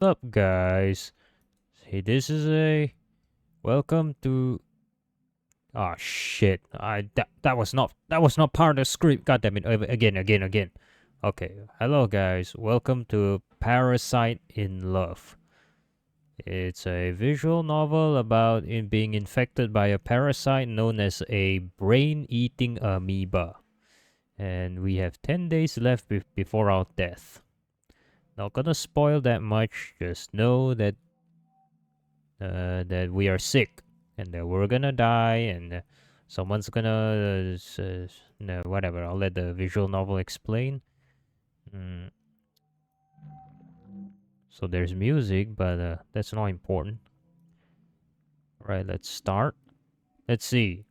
Up, guys? Hey, this is a welcome to. Oh shit! That was not part of the script. God damn it! Again. Okay, hello guys. Welcome to Parasite in Love. It's a visual novel about being infected by a parasite known as a brain-eating amoeba, and we have 10 days left before our death. Not gonna spoil that much. Just know that we are sick and that we're gonna die and someone's gonna no, whatever. I'll let the visual novel explain. mm, so there's music, but that's not important. Right, let's start. Let's see.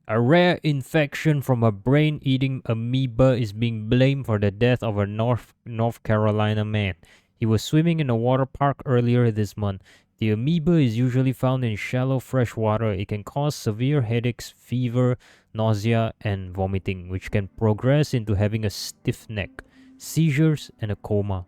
A rare infection from a brain-eating amoeba is being blamed for the death of a North Carolina man. He was swimming in a water park earlier this month. The amoeba is usually found in shallow fresh water. It can cause severe headaches, fever, nausea, and vomiting, which can progress into having a stiff neck, seizures, and a coma.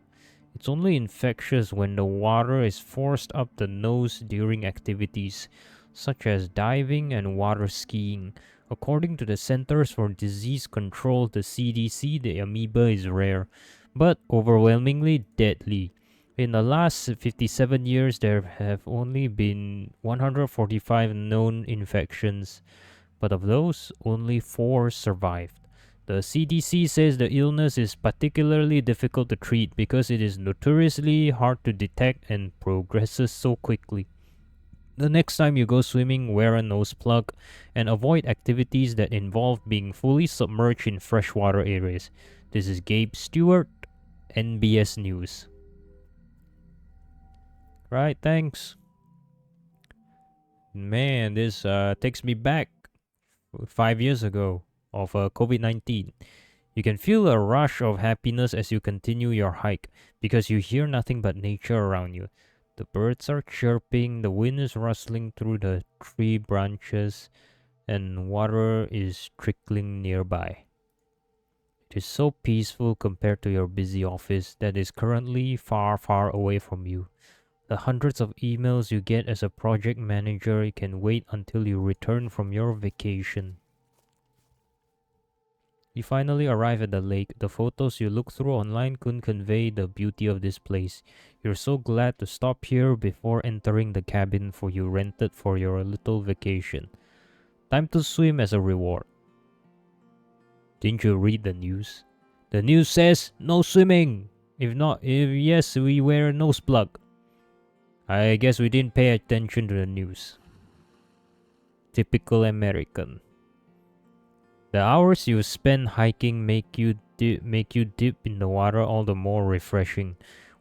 It's only infectious when the water is forced up the nose during activities such as diving and water skiing. According to the Centers for Disease Control, the CDC, the amoeba is rare, but overwhelmingly deadly. In the last 57 years, there have only been 145 known infections, but of those, only 4 survived. The CDC says the illness is particularly difficult to treat because it is notoriously hard to detect and progresses so quickly. The next time you go swimming, wear a nose plug and avoid activities that involve being fully submerged in freshwater areas. This is Gabe Stewart, NBS News. Right, thanks. Man, this takes me back 5 years ago of COVID-19. You can feel a rush of happiness as you continue your hike because you hear nothing but nature around you. The birds are chirping, the wind is rustling through the tree branches, and water is trickling nearby. It is so peaceful compared to your busy office that is currently far, far away from you. The hundreds of emails you get as a project manager can wait until you return from your vacation. You finally arrive at the lake. The photos you look through online couldn't convey the beauty of this place. You're so glad to stop here before entering the cabin for you rented for your little vacation. Time to swim as a reward. Didn't you read the news? The news says no swimming. If yes, we wear a nose plug. I guess we didn't pay attention to the news. Typical American. The hours you spend hiking make you dip in the water all the more refreshing.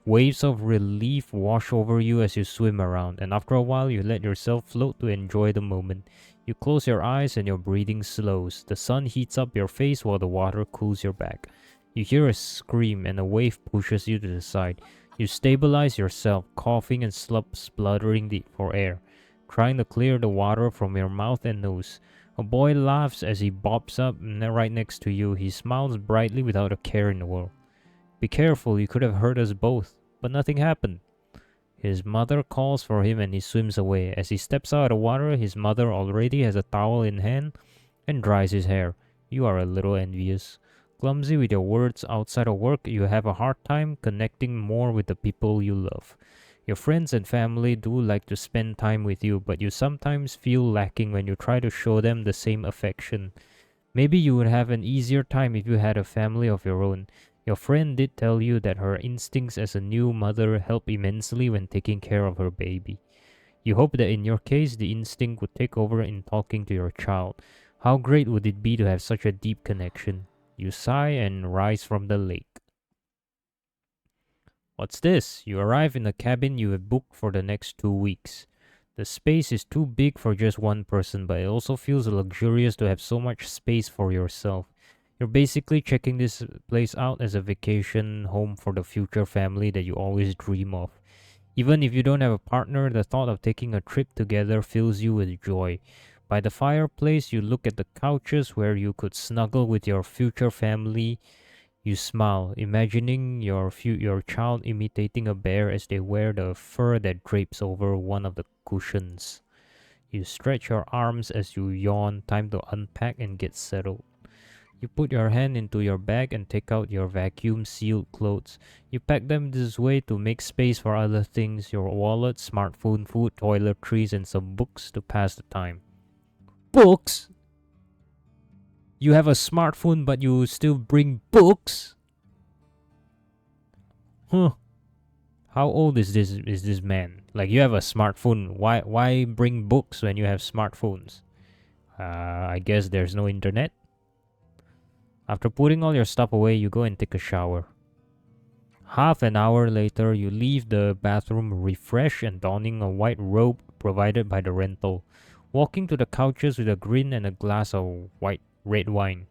Waves of relief wash over you as you swim around, and after a while you let yourself float to enjoy the moment. You close your eyes and your breathing slows. The sun heats up your face while the water cools your back. You hear a scream and a wave pushes you to the side. You stabilize yourself, coughing and spluttering for air, trying to clear the water from your mouth and nose. A boy laughs as he bobs up right next to you. He smiles brightly without a care in the world. Be careful, you could have hurt us both, but nothing happened. His mother calls for him and he swims away. As he steps out of the water, his mother already has a towel in hand and dries his hair. You are a little envious. Clumsy with your words outside of work, you have a hard time connecting more with the people you love. Your friends and family do like to spend time with you, but you sometimes feel lacking when you try to show them the same affection. Maybe you would have an easier time if you had a family of your own. Your friend did tell you that her instincts as a new mother help immensely when taking care of her baby. You hope that in your case, the instinct would take over in talking to your child. How great would it be to have such a deep connection? You sigh and rise from the lake. What's this? You arrive in a cabin you have booked for the next 2 weeks. The space is too big for just one person, but it also feels luxurious to have so much space for yourself. You're basically checking this place out as a vacation home for the future family that you always dream of. Even if you don't have a partner, the thought of taking a trip together fills you with joy. By the fireplace, you look at the couches where you could snuggle with your future family. You smile, imagining your child imitating a bear as they wear the fur that drapes over one of the cushions. You stretch your arms as you yawn, time to unpack and get settled. You put your hand into your bag and take out your vacuum sealed clothes. You pack them this way to make space for other things, your wallet, smartphone, food, toiletries, and some books to pass the time. Books? You have a smartphone but you still bring books? Huh. How old is this man? Like, you have a smartphone. Why bring books when you have smartphones? I guess there's no internet. After putting all your stuff away, you go and take a shower. Half an hour later, you leave the bathroom refreshed and donning a white robe provided by the rental, walking to the couches with a grin and a glass of white red wine.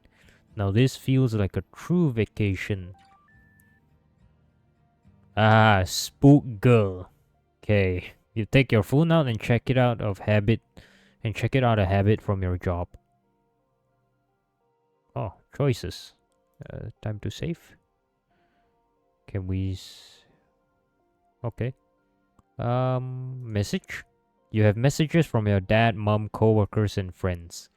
Now this feels like a true vacation. Ah, spook girl. Okay, you take your phone out and check it out of habit, and check it out a habit from your job. Oh, choices. Time to save. Can we? Okay. Message. You have messages from your dad, mom, co-workers, and friends.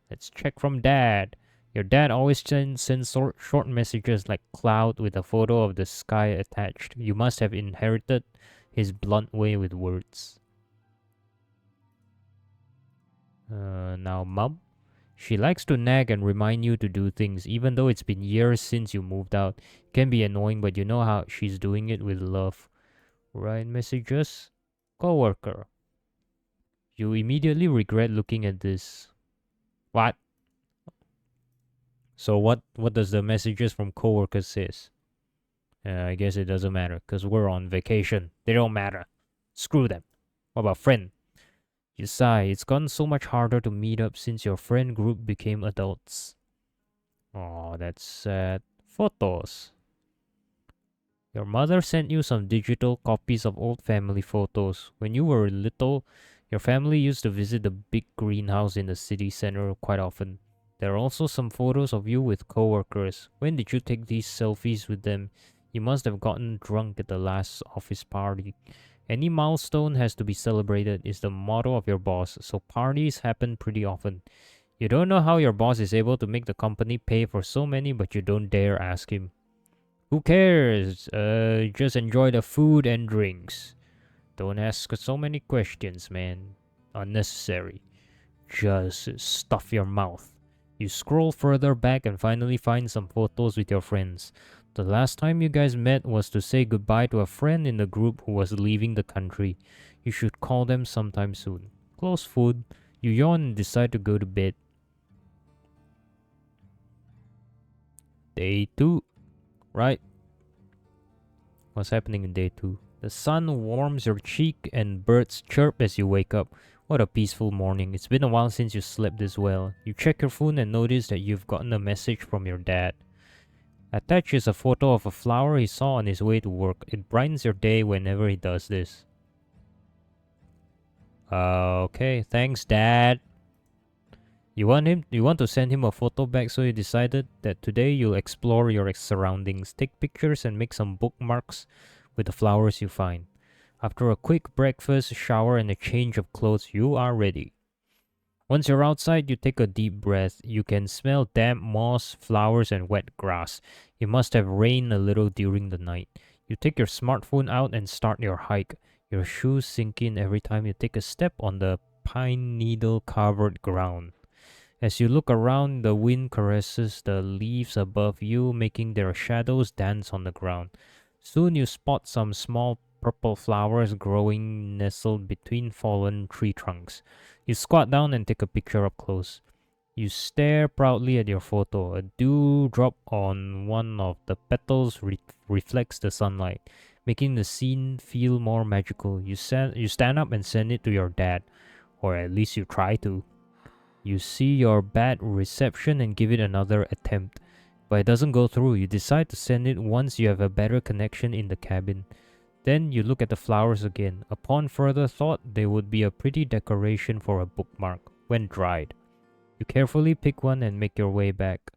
Let's check from dad. Your dad always sends short messages like cloud with a photo of the sky attached. You must have inherited his blunt way with words. Now mom. She likes to nag and remind you to do things, even though it's been years since you moved out. It can be annoying, but you know how she's doing it with love. Write messages. Coworker. You immediately regret looking at this. What? So what does the messages from coworkers says? I guess it doesn't matter, because we're on vacation. They don't matter. Screw them. What about friend? You sigh. It's gotten so much harder to meet up since your friend group became adults. Oh, that's sad. Photos. Your mother sent you some digital copies of old family photos. When you were little, your family used to visit the big greenhouse in the city center quite often. There are also some photos of you with coworkers. When did you take these selfies with them? You must have gotten drunk at the last office party. Any milestone has to be celebrated is the motto of your boss, so parties happen pretty often. You don't know how your boss is able to make the company pay for so many, but you don't dare ask him. Who cares? Just enjoy the food and drinks. Don't ask so many questions, man. Unnecessary. Just stuff your mouth. You scroll further back and finally find some photos with your friends. The last time you guys met was to say goodbye to a friend in the group who was leaving the country. You should call them sometime soon. Close food. You yawn and decide to go to bed. Day 2. Right? What's happening in day 2? The sun warms your cheek and birds chirp as you wake up. What a peaceful morning. It's been a while since you slept this well. You check your phone and notice that you've gotten a message from your dad. Attached is a photo of a flower he saw on his way to work. It brightens your day whenever he does this. Okay, thanks, Dad. You want to send him a photo back, so you decided that today you'll explore your surroundings, take pictures, and make some bookmarks with the flowers you find. After a quick breakfast, shower, and a change of clothes, you are ready. Once you're outside, you take a deep breath. You can smell damp moss, flowers, and wet grass. It must have rained a little during the night. You take your smartphone out and start your hike. Your shoes sink in every time you take a step on the pine needle-covered ground. As you look around, the wind caresses the leaves above you, making their shadows dance on the ground. Soon you spot some small purple flowers growing nestled between fallen tree trunks. You squat down and take a picture up close. You stare proudly at your photo. A dewdrop on one of the petals reflects the sunlight, making the scene feel more magical. You stand up and send it to your dad, or at least you try to. You see your bad reception and give it another attempt, but it doesn't go through. You decide to send it once you have a better connection in the cabin. Then you look at the flowers again. Upon further thought, they would be a pretty decoration for a bookmark when dried. You carefully pick one and make your way back.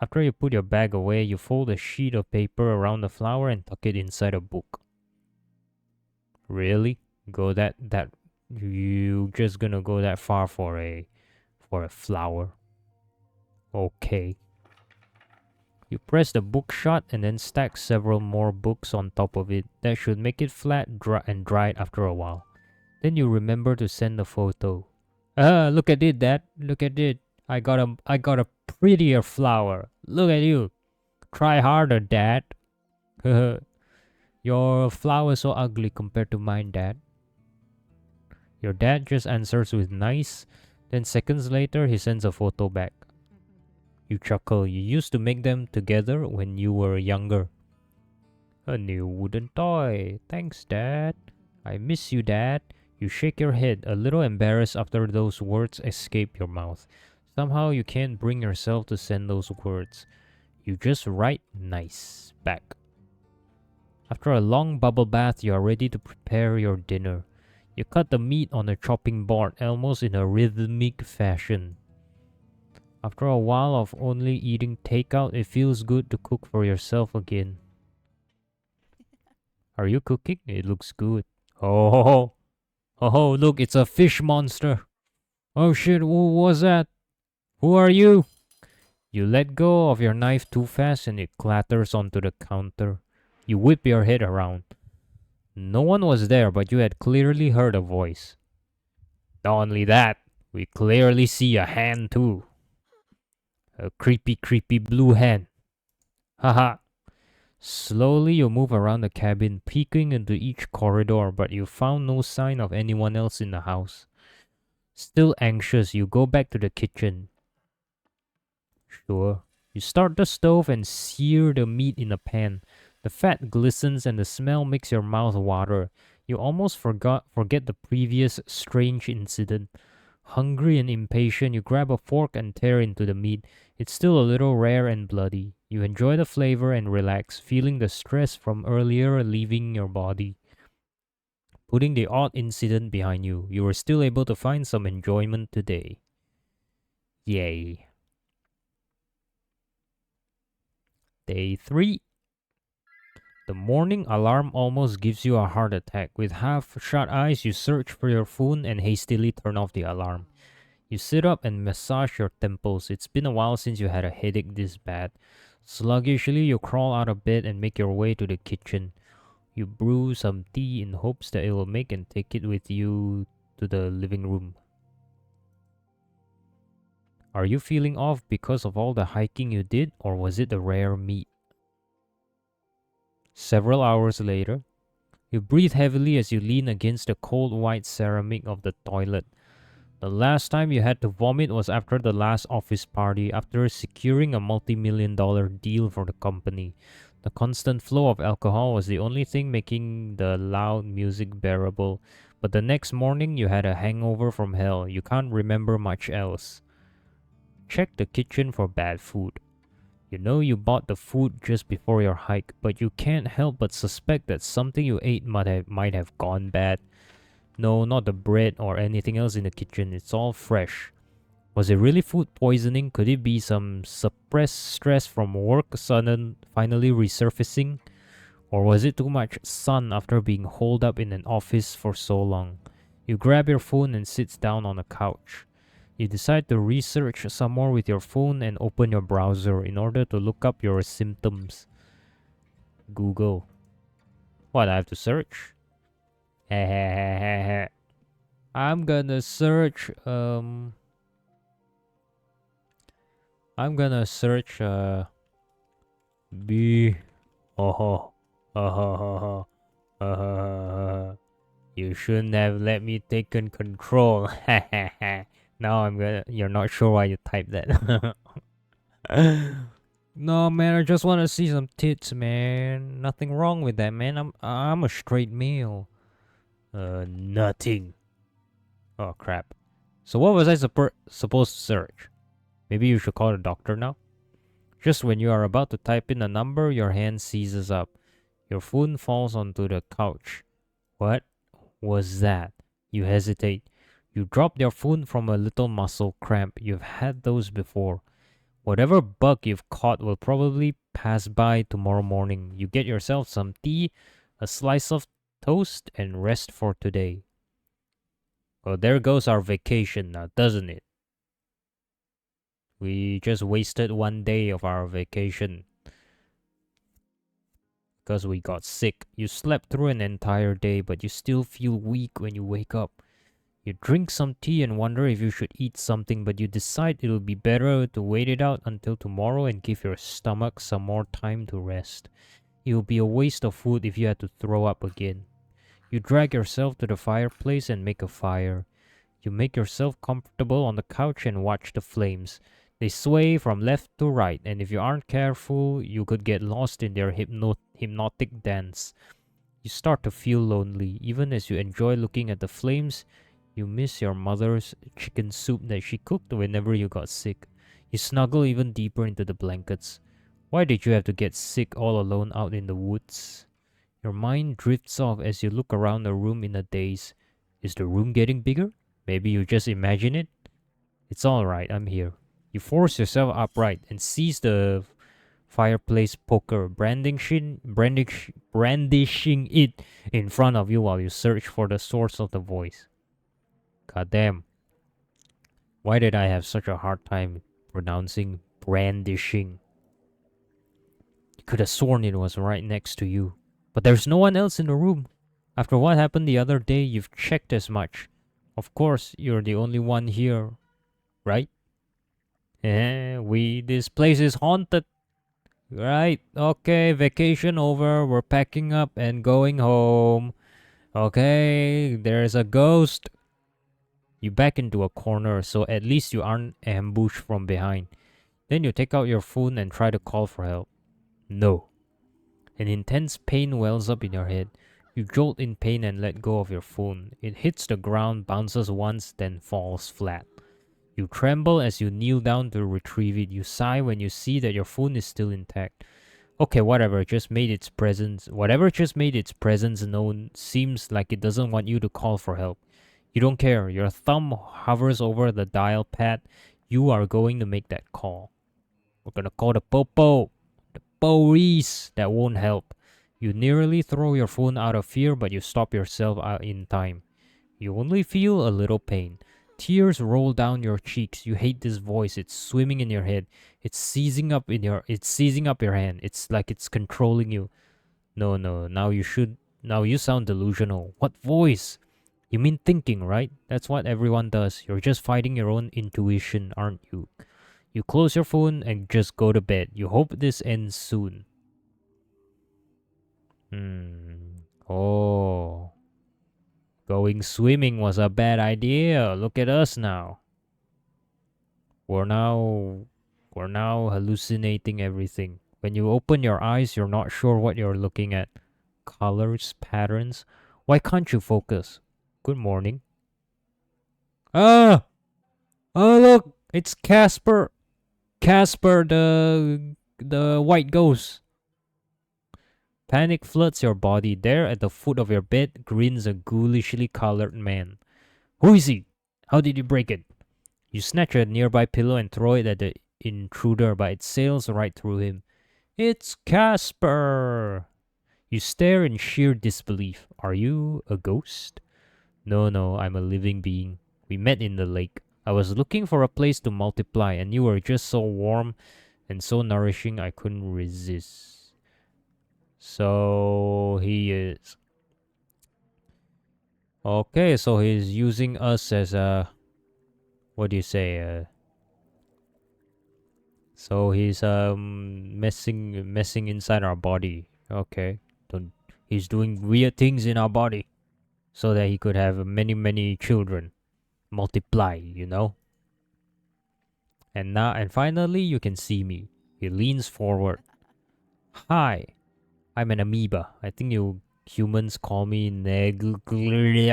After you put your bag away, you fold a sheet of paper around the flower and tuck it inside a book. Really? You just gonna go that far for a flower? Okay. You press the book shut and then stack several more books on top of it. That should make it flat and dry after a while. Then you remember to send a photo. Look at it, Dad. Look at it. I got a prettier flower. Look at you. Try harder, Dad. Your flower's so ugly compared to mine, Dad. Your dad just answers with nice. Then seconds later, he sends a photo back. You chuckle. You used to make them together when you were younger. A new wooden toy. Thanks, Dad. I miss you, Dad. You shake your head, a little embarrassed after those words escape your mouth. Somehow you can't bring yourself to send those words. You just write nice back. After a long bubble bath, you are ready to prepare your dinner. You cut the meat on a chopping board almost in a rhythmic fashion. After a while of only eating takeout, it feels good to cook for yourself again. Are you cooking? It looks good. Oh, look, it's a fish monster. Oh shit, who was that? Who are you? You let go of your knife too fast and it clatters onto the counter. You whip your head around. No one was there, but you had clearly heard a voice. Not only that, we clearly see a hand too. A creepy blue hand. Haha. Slowly you move around the cabin, peeking into each corridor, but you found no sign of anyone else in the house. Still anxious, you go back to the kitchen. Sure. You start the stove and sear the meat in a pan. The fat glistens and the smell makes your mouth water. You almost forget the previous strange incident. Hungry and impatient, you grab a fork and tear into the meat. It's still a little rare and bloody. You enjoy the flavor and relax, feeling the stress from earlier leaving your body. Putting the odd incident behind you, you were still able to find some enjoyment today. Yay. Day 3. The morning alarm almost gives you a heart attack. With half-shut eyes, you search for your phone and hastily turn off the alarm. You sit up and massage your temples. It's been a while since you had a headache this bad. Sluggishly, you crawl out of bed and make your way to the kitchen. You brew some tea in hopes that it will make and take it with you to the living room. Are you feeling off because of all the hiking you did, or was it the rare meat? Several hours later, you breathe heavily as you lean against the cold white ceramic of the toilet. The last time you had to vomit was after the last office party, after securing a multi-million-dollar deal for the company. The constant flow of alcohol was the only thing making the loud music bearable, but the next morning you had a hangover from hell. You can't remember much else. Check the kitchen for bad food. You know you bought the food just before your hike, but you can't help but suspect that something you ate might have gone bad. No, not the bread or anything else in the kitchen. It's all fresh. Was it really food poisoning? Could it be some suppressed stress from work finally resurfacing? Or was it too much sun after being holed up in an office for so long? You grab your phone and sit down on a couch. You decide to research some more with your phone and open your browser in order to look up your symptoms. Google. What, I have to search? I'm gonna search B oh you shouldn't have let me taken control. Now you're not sure why you typed that. No man, I just want to see some tits, man. Nothing wrong with that, man. I'm a straight male. Nothing. Oh crap. So what was I supposed to search? Maybe you should call a doctor now? Just when you are about to type in a number, your hand seizes up. Your phone falls onto the couch. What was that? You hesitate. You drop your phone from a little muscle cramp. You've had those before. Whatever bug you've caught will probably pass by tomorrow morning. You get yourself some tea, a slice of toast, and rest for today. Well, there goes our vacation now, doesn't it? We just wasted one day of our vacation because we got sick. You slept through an entire day, but you still feel weak when you wake up. You drink some tea and wonder if you should eat something, but you decide it'll be better to wait it out until tomorrow and give your stomach some more time to rest. It would be a waste of food if you had to throw up again. You drag yourself to the fireplace and make a fire. You make yourself comfortable on the couch and watch the flames. They sway from left to right, and if you aren't careful, you could get lost in their hypnotic dance. You start to feel lonely. Even as you enjoy looking at the flames, you miss your mother's chicken soup that she cooked whenever you got sick. You snuggle even deeper into the blankets. Why did you have to get sick all alone out in the woods? Your mind drifts off as you look around the room in a daze. Is the room getting bigger? Maybe you just imagine it? It's alright, I'm here. You force yourself upright and seize the fireplace poker, brandishing it in front of you while you search for the source of the voice. God damn. Why did I have such a hard time pronouncing brandishing? You could have sworn it was right next to you. But there's no one else in the room. After what happened the other day, you've checked as much. Of course, you're the only one here, right? This place is haunted. Right, okay, vacation over. We're packing up and going home. Okay, there's a ghost. You back into a corner, so at least you aren't ambushed from behind. Then you take out your phone and try to call for help. No. An intense pain wells up in your head. You jolt in pain and let go of your phone. It hits the ground, bounces once, then falls flat. You tremble as you kneel down to retrieve it. You sigh when you see that your phone is still intact. Okay, whatever, whatever just made its presence known seems like it doesn't want you to call for help. You don't care. Your thumb hovers over the dial pad. You are going to make that call. We're gonna call the popo. The police. That won't help. You nearly throw your phone out of fear, but you stop yourself out in time. You only feel a little pain. Tears roll down your cheeks. You hate this voice. It's swimming in your head. It's seizing up your hand. It's like it's controlling you. No, now you sound delusional. What voice? You mean thinking, right? That's what everyone does. You're just fighting your own intuition, aren't you? You close your phone and just go to bed. You hope this ends soon. Oh. Going swimming was a bad idea. Look at us now. We're now hallucinating everything. When you open your eyes, you're not sure what you're looking at. Colors, patterns. Why can't you focus? Good morning. Ah! Oh look, it's Casper. Casper the white ghost. Panic floods your body. There at the foot of your bed grins a ghoulishly colored man. Who is he? How did you break it? You snatch a nearby pillow and throw it at the intruder, but it sails right through him. It's Casper! You stare in sheer disbelief. Are you a ghost? No, I'm a living being. We met in the lake. I was looking for a place to multiply, and you were just so warm and so nourishing I couldn't resist. So he is. Okay, so he's using us as a. What do you say? So he's messing inside our body. Okay, he's doing weird things in our body, so that he could have many children, multiply. And finally you can see me. He leans forward. Hi, I'm an amoeba. I think you humans call me Neglifoleri.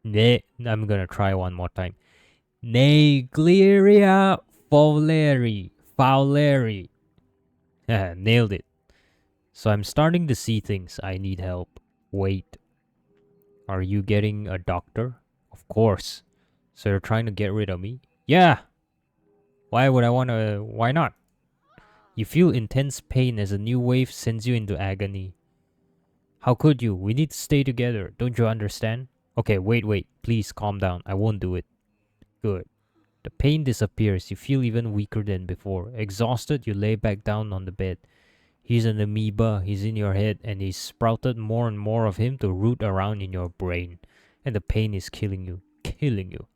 I'm gonna try one more time. Negleria fowleri. Fowleri. Nailed it. So I'm starting to see things. I need help. Wait. Are you getting a doctor? Of course. So you're trying to get rid of me? Yeah. Why would I want to? Why not? You feel intense pain as a new wave sends you into agony. How could you? We need to stay together. Don't you understand? Okay, wait. Please calm down. I won't do it. Good. The pain disappears. You feel even weaker than before. Exhausted, you lay back down on the bed. He's an amoeba. He's in your head, and he's sprouted more and more of him to root around in your brain. And the pain is killing you. Killing you.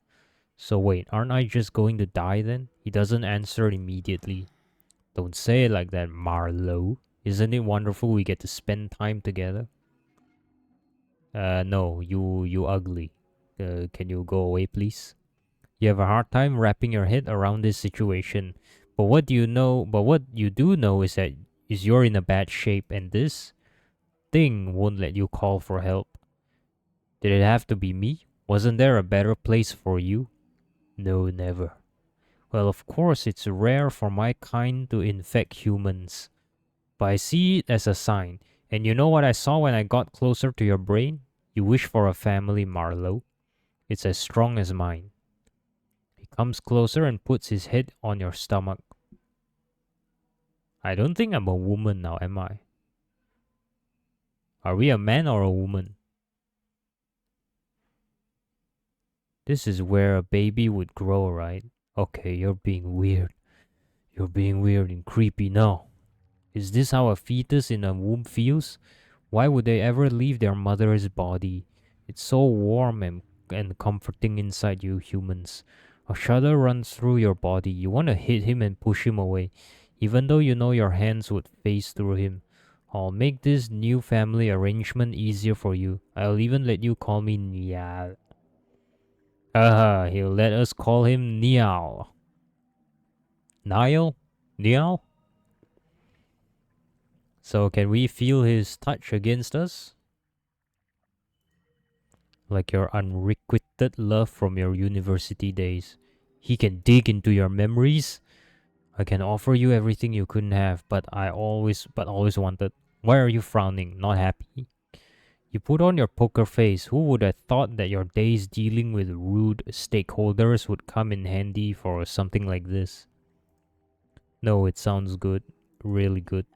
So wait, aren't I just going to die then? He doesn't answer immediately. Don't say it like that, Marlowe. Isn't it wonderful we get to spend time together? No, you ugly. Can you go away, please? You have a hard time wrapping your head around this situation. But what do you know? But what you do know is you're in a bad shape, and this thing won't let you call for help. Did it have to be me? Wasn't there a better place for you? No, never. Well, of course, it's rare for my kind to infect humans. But I see it as a sign. And you know what I saw when I got closer to your brain? You wish for a family, Marlowe. It's as strong as mine. He comes closer and puts his head on your stomach. I don't think I'm a woman now, am I? Are we a man or a woman? This is where a baby would grow, right? Okay, you're being weird. You're being weird and creepy now. Is this how a fetus in a womb feels? Why would they ever leave their mother's body? It's so warm and comforting inside you humans. A shudder runs through your body. You want to hit him and push him away, even though you know your hands would phase through him. I'll make this new family arrangement easier for you. I'll even let you call me Niall. Haha, he'll let us call him Niall. Niall? Niall? So can we feel his touch against us? Like your unrequited love from your university days. He can dig into your memories. I can offer you everything you couldn't have, but always wanted. Why are you frowning? Not happy? You put on your poker face. Who would have thought that your days dealing with rude stakeholders would come in handy for something like this? No, it sounds good. Really good.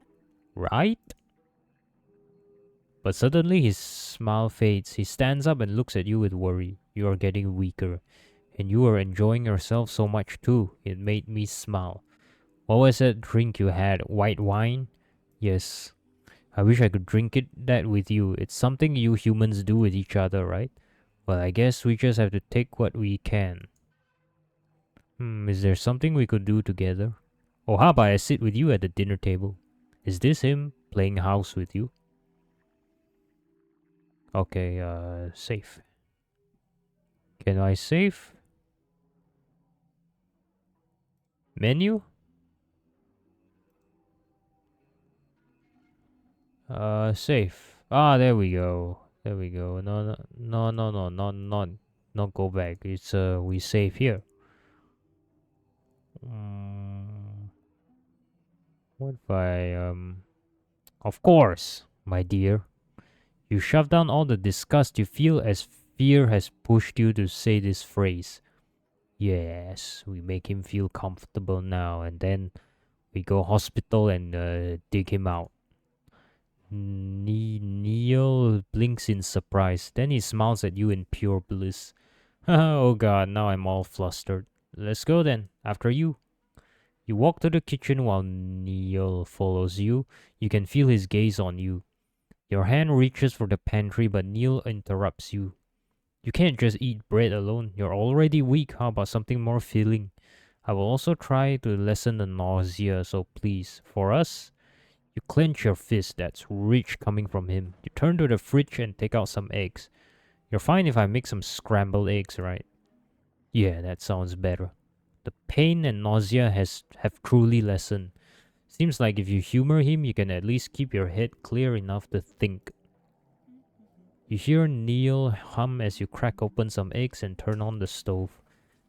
Right? But suddenly his smile fades. He stands up and looks at you with worry. You are getting weaker. And you are enjoying yourself so much too. It made me smile. What was that drink you had? White wine? Yes. I wish I could drink that with you. It's something you humans do with each other, right? Well, I guess we just have to take what we can. Is there something we could do together? Oh, how about I sit with you at the dinner table? Is this him playing house with you? Okay, save. Can I save? Menu? Save. Ah, there we go. There we go. Not go back. It's, we save here. Mm, what if I, of course, my dear. You shove down all the disgust you feel as fear has pushed you to say this phrase. Yes, we make him feel comfortable now, and then we go hospital and dig him out. Neil blinks in surprise. Then he smiles at you in pure bliss. Oh god, now I'm all flustered. Let's go then, after you. You walk to the kitchen while Neil follows you. You can feel his gaze on you. Your hand reaches for the pantry, but Neil interrupts you. You can't just eat bread alone. You're already weak. How about something more filling? I will also try to lessen the nausea, so please, for us, you clench your fist. That's rich coming from him. You turn to the fridge and take out some eggs. You're fine if I make some scrambled eggs, right? Yeah, that sounds better. The pain and nausea have truly lessened. Seems like if you humor him, you can at least keep your head clear enough to think. You hear Neil hum as you crack open some eggs and turn on the stove.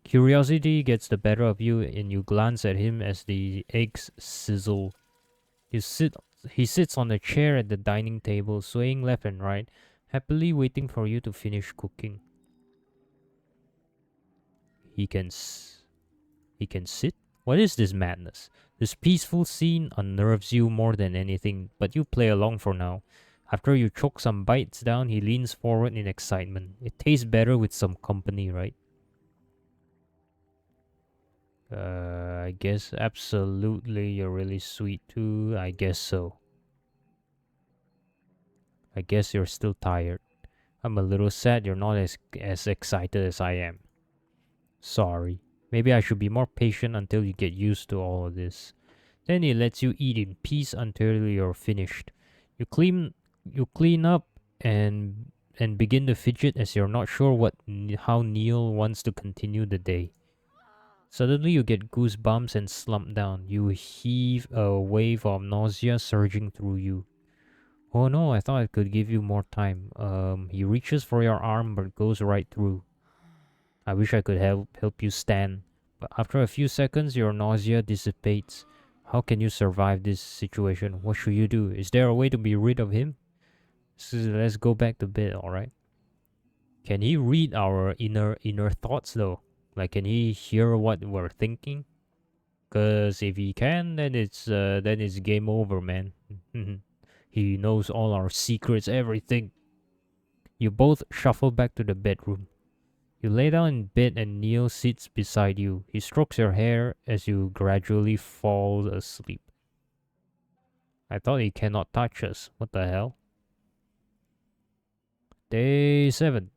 Curiosity gets the better of you and you glance at him as the eggs sizzle. He sits on a chair at the dining table, swaying left and right, happily waiting for you to finish cooking. He can sit? What is this madness? This peaceful scene unnerves you more than anything, but you play along for now. After you choke some bites down, he leans forward in excitement. It tastes better with some company, right? I guess absolutely. You're really sweet too. I guess so. I guess you're still tired. I'm a little sad you're not as excited as I am. Sorry. Maybe I should be more patient until you get used to all of this. Then he lets you eat in peace until you're finished. You clean up and begin to fidget as you're not sure how Neil wants to continue the day. Suddenly you get goosebumps and slump down. You heave a wave of nausea surging through you. Oh no, I thought I could give you more time. He reaches for your arm but goes right through. I wish I could help you stand. But after a few seconds, your nausea dissipates. How can you survive this situation? What should you do? Is there a way to be rid of him? So let's go back to bed, alright? Can he read our inner thoughts though? Like, can he hear what we're thinking? Cause if he can, then it's game over, man. He knows all our secrets, everything. You both shuffle back to the bedroom. You lay down in bed and Neil sits beside you. He strokes your hair as you gradually fall asleep. I thought he cannot touch us. What the hell? Day 7.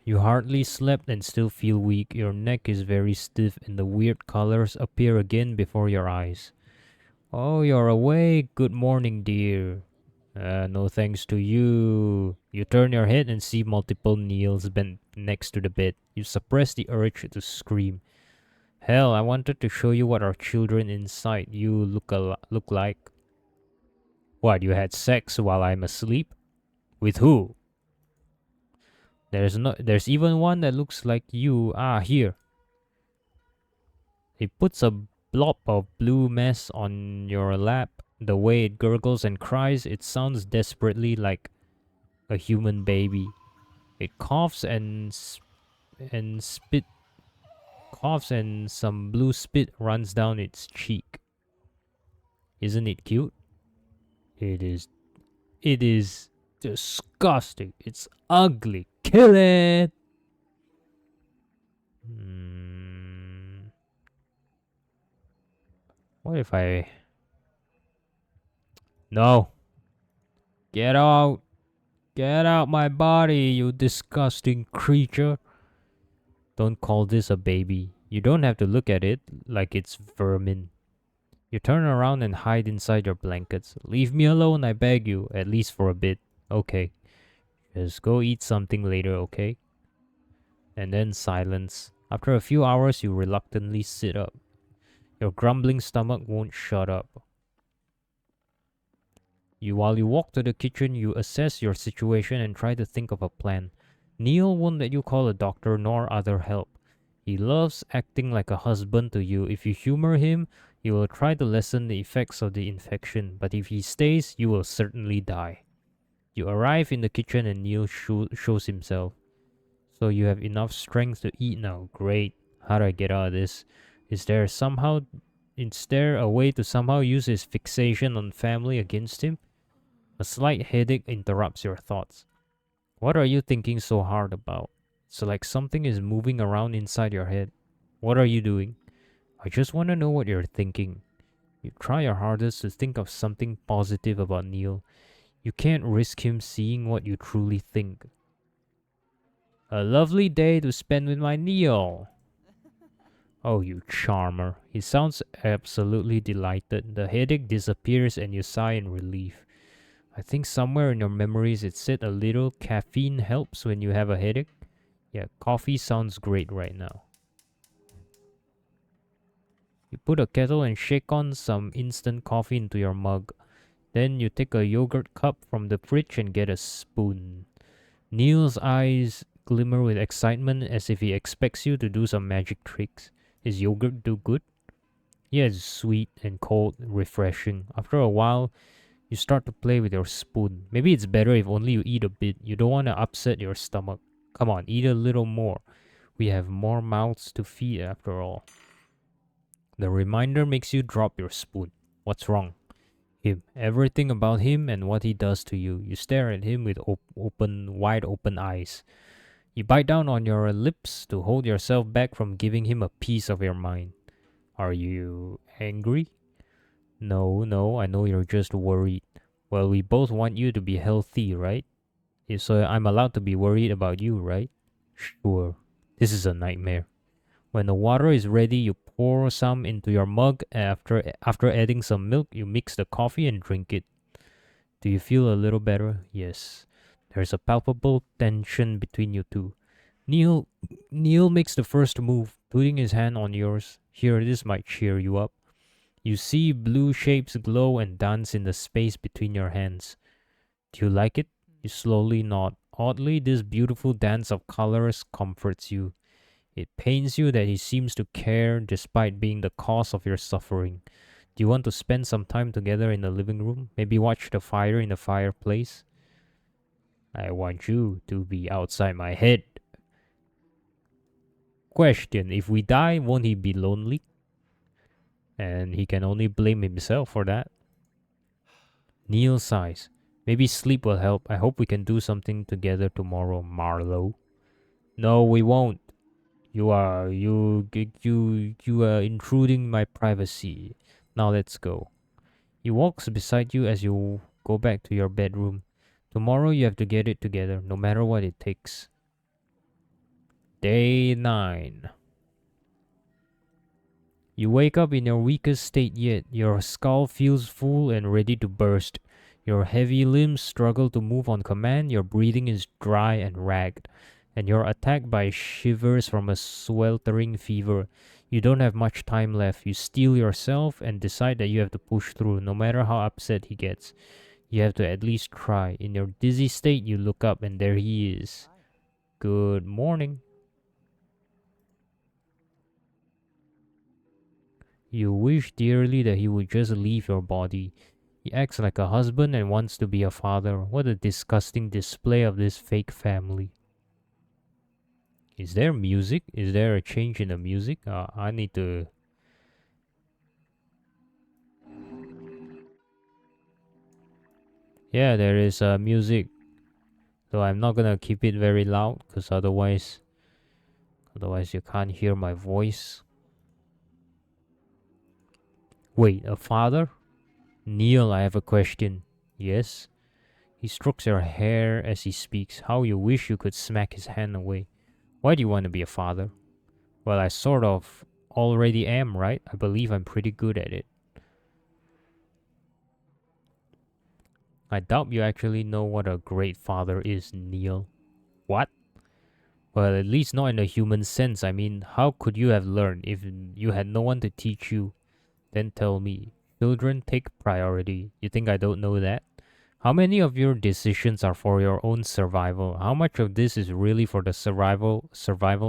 You hardly slept and still feel weak. Your neck is very stiff and the weird colors appear again before your eyes. Oh, you're awake. Good morning, dear. No thanks to you. You turn your head and see multiple Neils bent next to the bed. You suppress the urge to scream. Hell, I wanted to show you what our children inside you look like. What, you had sex while I'm asleep? With who? There's even one that looks like you. Ah, here. It puts a blob of blue mess on your lap. The way it gurgles and cries, it sounds desperately like a human baby. It coughs and spit coughs and some blue spit runs down its cheek. Isn't it cute? It is. It is disgusting. It's ugly. Kill it. What if I... No. Get out. Get out my body, you disgusting creature. Don't call this a baby. You don't have to look at it like it's vermin. You turn around and hide inside your blankets. Leave me alone, I beg you, at least for a bit. Okay. Just go eat something later, okay? And then silence. After a few hours, you reluctantly sit up. Your grumbling stomach won't shut up. While you walk to the kitchen, you assess your situation and try to think of a plan. Neil won't let you call a doctor nor other help. He loves acting like a husband to you. If you humor him, he will try to lessen the effects of the infection, but if he stays, you will certainly die. You arrive in the kitchen and Neil shows himself. So you have enough strength to eat now. Great. How do I get out of this? Is there a way to somehow use his fixation on family against him? A slight headache interrupts your thoughts. What are you thinking so hard about? It's like something is moving around inside your head. What are you doing? I just want to know what you're thinking. You try your hardest to think of something positive about Neil. You can't risk him seeing what you truly think. A lovely day to spend with my Neil. Oh, you charmer. He sounds absolutely delighted. The headache disappears and you sigh in relief. I think somewhere in your memories it said a little caffeine helps when you have a headache. Yeah, coffee sounds great right now. You put a kettle and shake on some instant coffee into your mug. Then you take a yogurt cup from the fridge and get a spoon. Neil's eyes glimmer with excitement as if he expects you to do some magic tricks. Is yogurt do good? Yeah, it's sweet and cold, refreshing. After a while, you start to play with your spoon. Maybe it's better if only you eat a bit. You don't want to upset your stomach. Come on, eat a little more. We have more mouths to feed after all. The reminder makes you drop your spoon. What's wrong? Him. Everything about him and what he does to you. You stare at him with wide open eyes. You bite down on your lips to hold yourself back from giving him a piece of your mind. Are you angry? No, no, I know you're just worried. Well, we both want you to be healthy, right? So I'm allowed to be worried about you, right? Sure. This is a nightmare. When the water is ready, you pour some into your mug. After adding some milk, you mix the coffee and drink it. Do you feel a little better? Yes. There's a palpable tension between you two. Neil Neil makes the first move, putting his hand on yours. Here, this might cheer you up. You see blue shapes glow and dance in the space between your hands. Do you like it? You slowly nod. Oddly, this beautiful dance of colors comforts you. It pains you that he seems to care despite being the cause of your suffering. Do you want to spend some time together in the living room? Maybe watch the fire in the fireplace? I want you to be outside my head. Question: if we die, won't he be lonely? And he can only blame himself for that. Neil sighs. Maybe sleep will help. I hope we can do something together tomorrow, Marlowe. No, we won't. You are intruding my privacy. Now let's go. He walks beside you as you go back to your bedroom. Tomorrow you have to get it together, no matter what it takes. Day 9. You wake up in your weakest state yet. Your skull feels full and ready to burst. Your heavy limbs struggle to move on command. Your breathing is dry and ragged, and you're attacked by shivers from a sweltering fever. You don't have much time left. You steel yourself and decide that you have to push through, no matter how upset he gets. You have to at least try. In your dizzy state, you look up and there he is. Good morning. You wish dearly that he would just leave your body. He acts like a husband and wants to be a father. What a disgusting display of this fake family. Is there music? Is there a change in the music? I need to... Yeah, there is music. So I'm not gonna keep it very loud because otherwise you can't hear my voice. Wait, a father? Neil, I have a question. Yes? He strokes your hair as he speaks. How you wish you could smack his hand away. Why do you want to be a father? Well, I sort of already am, right? I believe I'm pretty good at it. I doubt you actually know what a great father is, Neil. What? Well, at least not in a human sense. I mean, how could you have learned if you had no one to teach you? Then tell me. Children take priority. You think I don't know that? How many of your decisions are for your own survival? How much of this is really for the survival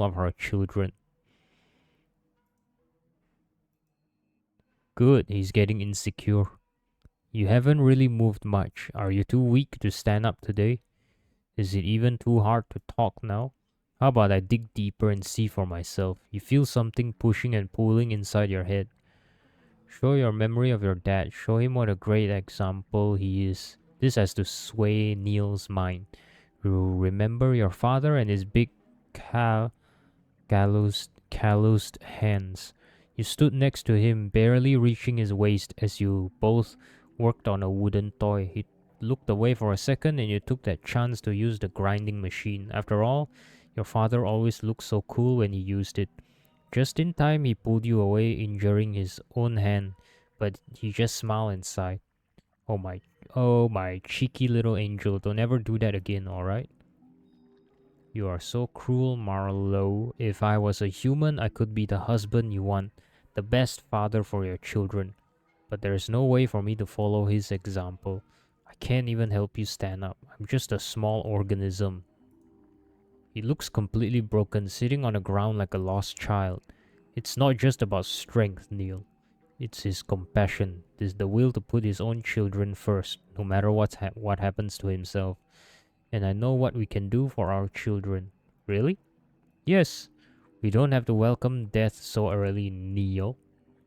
of our children? Good, he's getting insecure. You haven't really moved much. Are you too weak to stand up today? Is it even too hard to talk now? How about I dig deeper and see for myself? You feel something pushing and pulling inside your head. Show your memory of your dad. Show him what a great example he is. This has to sway Neil's mind. You remember your father and his big calloused hands. You stood next to him, barely reaching his waist as you both worked on a wooden toy. He looked away for a second and you took that chance to use the grinding machine. After all, your father always looked so cool when he used it. Just in time, he pulled you away, injuring his own hand, but he just smiled and sighed. Oh my cheeky little angel, don't ever do that again, alright? You are so cruel, Marlowe. If I was a human, I could be the husband you want, the best father for your children. But there's no way for me to follow his example. I can't even help you stand up. I'm just a small organism. He looks completely broken, sitting on the ground like a lost child. It's not just about strength, Neil. It's his compassion. It's the will to put his own children first, no matter what happens to himself. And I know what we can do for our children. Really? Yes. We don't have to welcome death so early, Neil.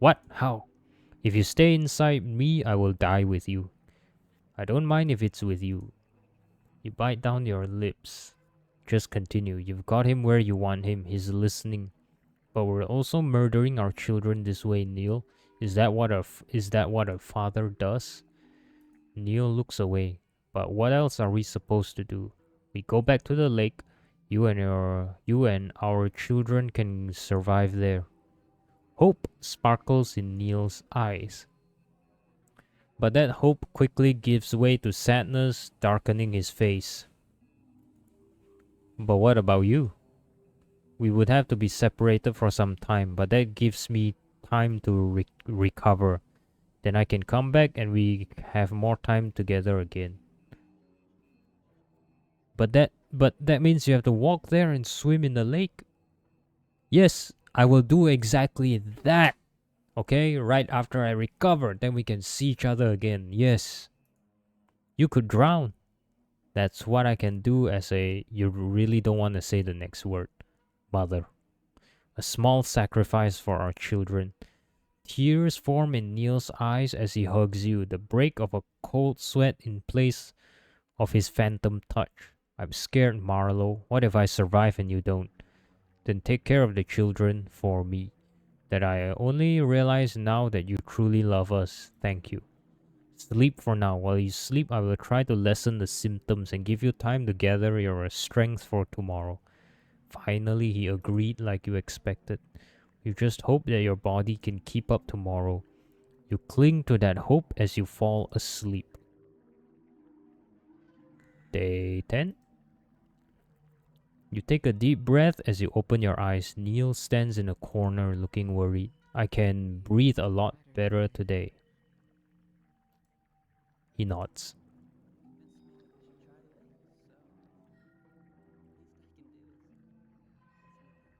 What? How? If you stay inside me, I will die with you. I don't mind if it's with you. You bite down your lips. Just continue. You've got him where you want him. He's listening. But we're also murdering our children this way, Neil. Is that what a father does? Neil looks away. But what else are we supposed to do? We go back to the lake. You and our children can survive there. Hope sparkles in Neil's eyes. But that hope quickly gives way to sadness, darkening his face. But what about you? We would have to be separated for some time, but that gives me time to recover. Then I can come back and we have more time together again. But that means you have to walk there and swim in the lake. Yes, I will do exactly that. Okay, right after I recover, then we can see each other again. Yes. You could drown. That's what I can do you really don't want to say the next word. Mother. A small sacrifice for our children. Tears form in Neil's eyes as he hugs you, the break of a cold sweat in place of his phantom touch. I'm scared, Marlowe. What if I survive and you don't? Then take care of the children for me. That I only realize now that you truly love us. Thank you. Sleep for now. While you sleep, I will try to lessen the symptoms and give you time to gather your strength for tomorrow. Finally, he agreed like you expected. You just hope that your body can keep up tomorrow. You cling to that hope as you fall asleep. Day 10. You take a deep breath as you open your eyes. Neil stands in a corner looking worried. I can breathe a lot better today. He nods.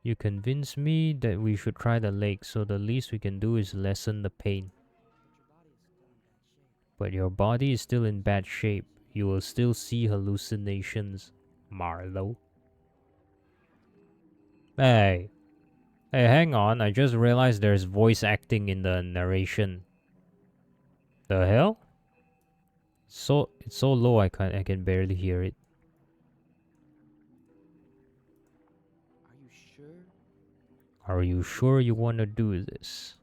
You convince me that we should try the lake, so the least we can do is lessen the pain. But your body is still in bad shape. You will still see hallucinations, Marlowe. Hey, hang on. I just realized there's voice acting in the narration. The hell? It's so low I can barely hear it. Are you sure you want to do this?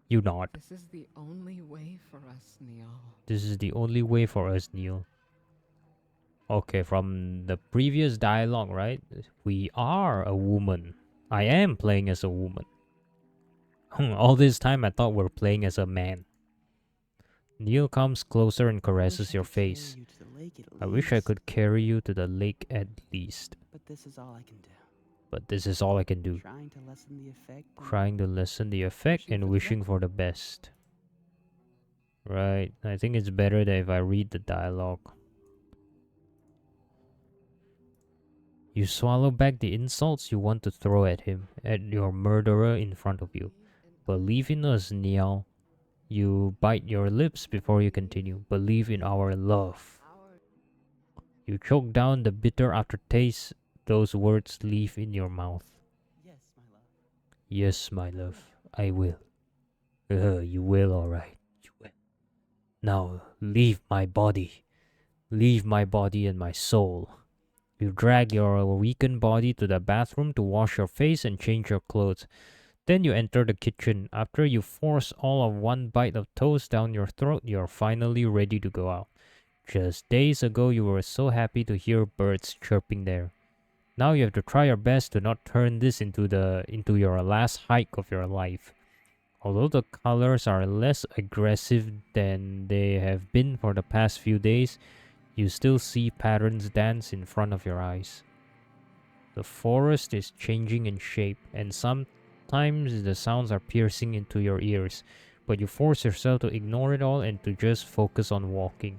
You nod. This is the only way for us, Neil. This is the only way for us, Neil. Okay, from the previous dialogue, right? We are a woman. I am playing as a woman. All this time I thought we're playing as a man. Neil comes closer and caresses your face. I wish I could carry you to the lake at least. But this is all I can do. But this is all I can do. Trying to lessen the effect. Trying to lessen the effect and wishing for the best. Right. I think it's better that if I read the dialogue. You swallow back the insults you want to throw at him, at your murderer in front of you. Believe in us, Neil. You bite your lips before you continue. Believe in our love. You choke down the bitter aftertaste those words leave in your mouth. Yes, my love. Yes, my love. I will. You will, alright. You will. Now, leave my body. Leave my body and my soul. You drag your weakened body to the bathroom to wash your face and change your clothes. Then you enter the kitchen. After you force all of one bite of toast down your throat, you're finally ready to go out. Just days ago, you were so happy to hear birds chirping there. Now you have to try your best to not turn this into your last hike of your life. Although the colors are less aggressive than they have been for the past few days, you still see patterns dance in front of your eyes. The forest is changing in shape, and sometimes the sounds are piercing into your ears, but you force yourself to ignore it all and to just focus on walking.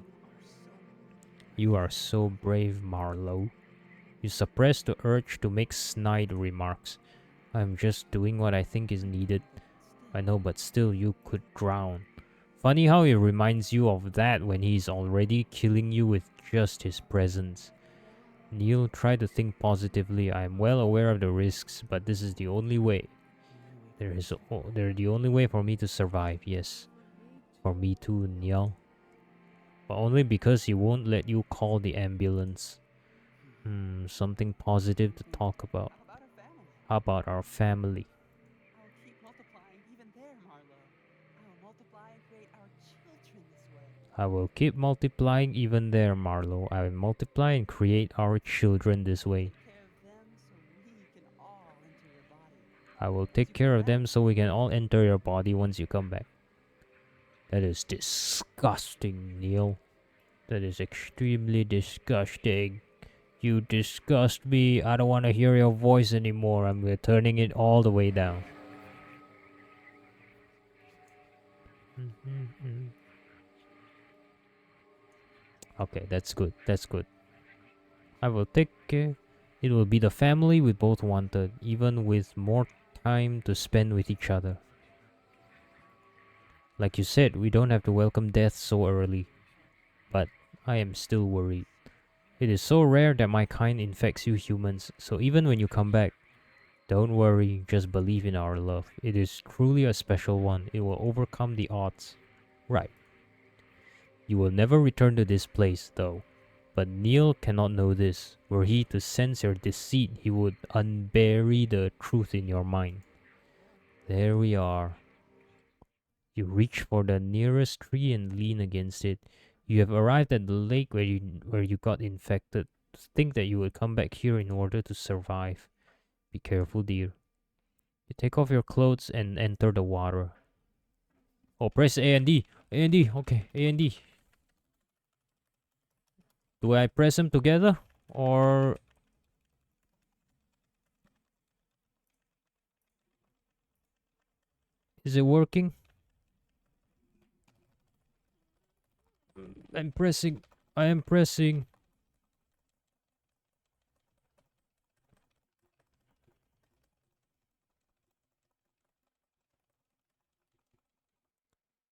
You are so brave, Marlowe. You suppress the urge to make snide remarks. I'm just doing what I think is needed. I know, but still you could drown. Funny how he reminds you of that when he's already killing you with just his presence. Neil, try to think positively. I am well aware of the risks, but this is the only way. They're the only way for me to survive, yes. For me too, Neil. But only because he won't let you call the ambulance. Something positive to talk about. How about our family? How about our family? I'll keep multiplying even there, Marlowe. I will multiply and create our children this way. I will keep multiplying even there, Marlowe. I will multiply and create our children this way. Take care of them so we can all enter your body. I will take care of them so we can all enter your body once you come back. That is disgusting, Neil. That is extremely disgusting. You disgust me. I don't want to hear your voice anymore. I'm turning it all the way down. Okay, that's good. That's good. I will take care. It will be the family we both wanted, even with more time to spend with each other. Like you said, we don't have to welcome death so early. But I am still worried. It is so rare that my kind infects you humans, so even when you come back, don't worry, just believe in our love. It is truly a special one. It will overcome the odds. Right. You will never return to this place, though. But Neil cannot know this. Were he to sense your deceit, he would unbury the truth in your mind. There we are. You reach for the nearest tree and lean against it. You have arrived at the lake where you got infected. Think that you would come back here in order to survive. Be careful, dear. You take off your clothes and enter the water. Oh, press A and D. A and D. Okay, A and D. Do I press them together? Or... is it working? I'm pressing. I am pressing.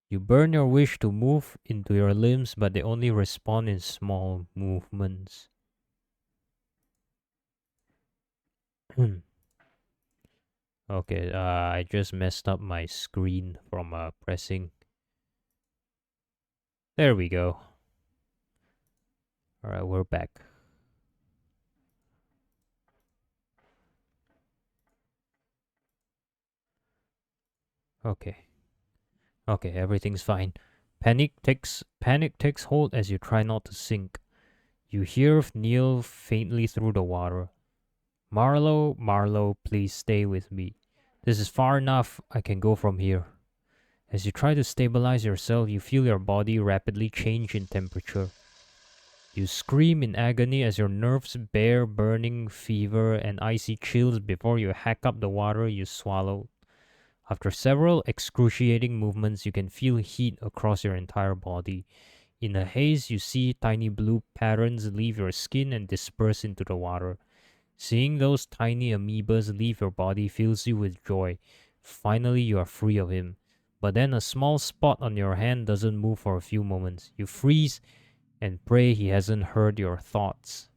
You burn your wish to move into your limbs, but they only respond in small movements. Okay, I just messed up my screen from pressing. There we go. Alright, we're back. Okay. Okay, everything's fine. Panic takes hold as you try not to sink. You hear Neil faintly through the water. Marlowe, Marlowe, please stay with me. This is far enough. I can go from here. As you try to stabilize yourself, you feel your body rapidly change in temperature. You scream in agony as your nerves bear burning fever and icy chills before you hack up the water you swallowed. After several excruciating movements, you can feel heat across your entire body. In a haze, you see tiny blue patterns leave your skin and disperse into the water. Seeing those tiny amoebas leave your body fills you with joy. Finally, you are free of him. But then a small spot on your hand doesn't move for a few moments. You freeze and pray he hasn't heard your thoughts.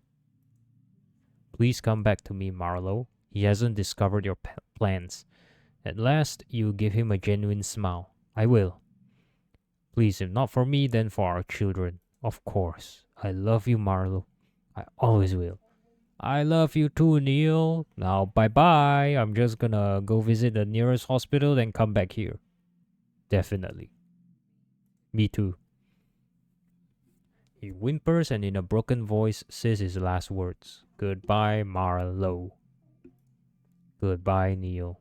Please come back to me, Marlowe. He hasn't discovered your plans. At last, you give him a genuine smile. I will. Please, if not for me, then for our children. Of course. I love you, Marlowe. I always will. I love you too, Neil. Now, bye-bye. I'm just gonna go visit the nearest hospital, then come back here. Definitely. Me too. He whimpers and in a broken voice says his last words. Goodbye, Marlowe. Goodbye, Neil.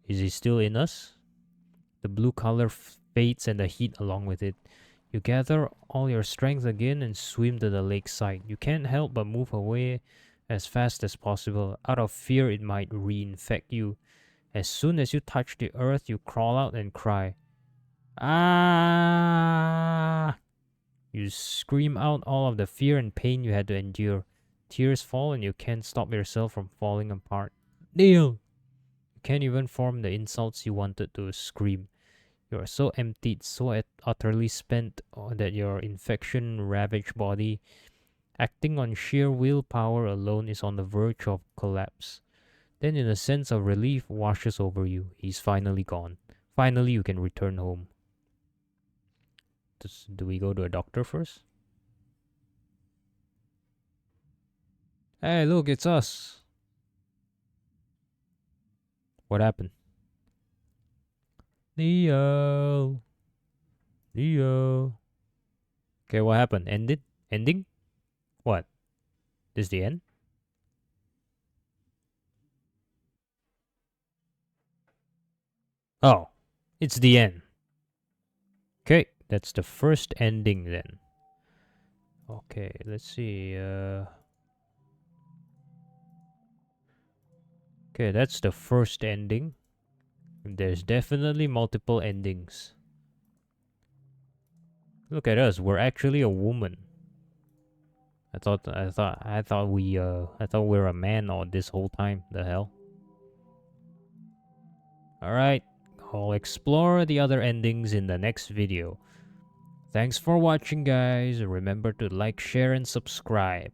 Is he still in us? The blue color fades and the heat along with it. You gather all your strength again and swim to the lakeside. You can't help but move away as fast as possible, out of fear it might reinfect you. As soon as you touch the earth, you crawl out and cry. Ah! You scream out all of the fear and pain you had to endure. Tears fall and you can't stop yourself from falling apart. Neil! You can't even form the insults you wanted to scream. You are so emptied, so utterly spent that your infection-ravaged body, acting on sheer willpower alone, is on the verge of collapse. Then in a sense of relief washes over you. He's finally gone. Finally, you can return home. Do we go to a doctor first? Hey, look, it's us. What happened? Leo. Leo. Okay, what happened? Ended? Ending? What? This the end? Oh, it's the end. Okay, that's the first ending then. Okay, let's see. Okay, that's the first ending. There's definitely multiple endings. Look at us. We're actually a woman. I thought we were a man all this whole time. The hell. All right. I'll explore the other endings in the next video. Thanks for watching, guys. Remember to like, share, and subscribe.